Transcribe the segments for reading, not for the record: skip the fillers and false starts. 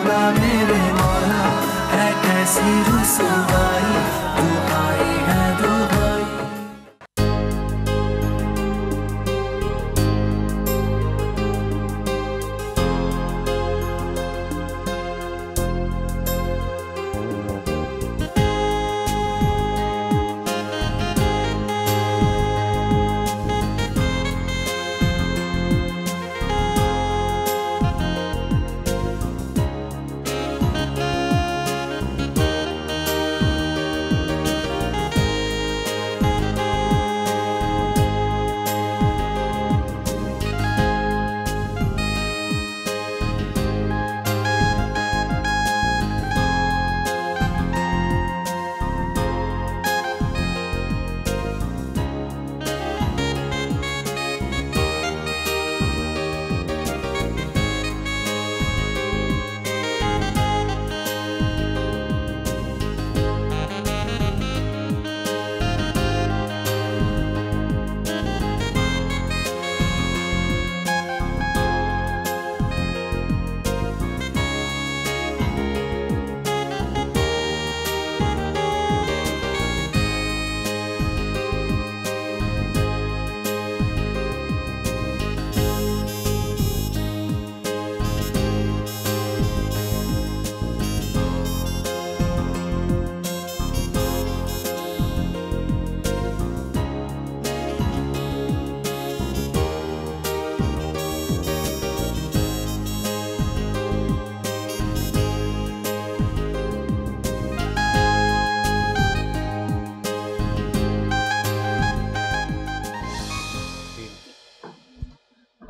मौला मेरे मौला है कैसी रुसवाई, तू आई है दुबई।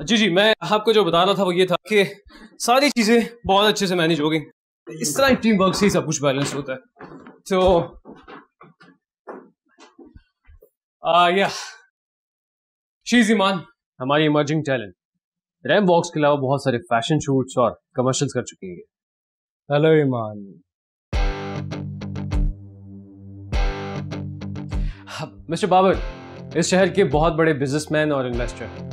जी, मैं आपको जो बता रहा था वो ये था कि सारी चीजें बहुत अच्छे से मैनेज हो गई। इस तरह टीम वर्क से ही सब कुछ बैलेंस होता है। तो या शी इज ईमान, हमारी इमर्जिंग टैलेंट, रैम वॉक्स के अलावा बहुत सारे फैशन शूट्स और कमर्शियल्स कर चुकी है। हेलो ईमान। मिस्टर बाबर इस शहर के बहुत बड़े बिजनेसमैन और इन्वेस्टर,